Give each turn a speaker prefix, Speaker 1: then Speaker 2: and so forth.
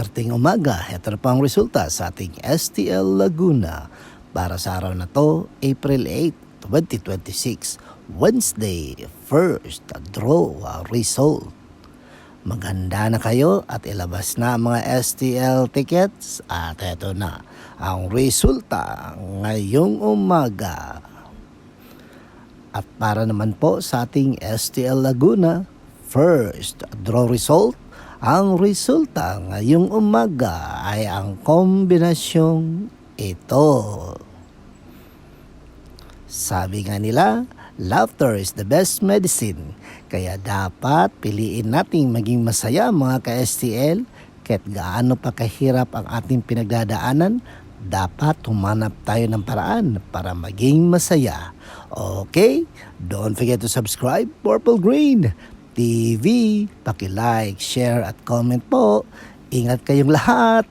Speaker 1: Swerteng umaga, ito na po ang resulta sa ating STL Laguna para sa araw na to, April 8, 2026, Wednesday, first draw result. Maghanda na kayo at ilabas na ang mga STL tickets at ito na ang resulta ngayong umaga. At para naman po sa ating STL Laguna, first draw result, ang resulta ngayong umaga ay ang kombinasyong ito. Sabi nga nila, laughter is the best medicine. Kaya dapat piliin nating maging masaya mga ka-STL. Kahit gaano pa kahirap ang ating pinagdadaanan, dapat humanap tayo ng paraan para maging masaya. Okay? Don't forget to subscribe, Purple Green TV. Paki-like, share at comment po. Ingat kayong lahat.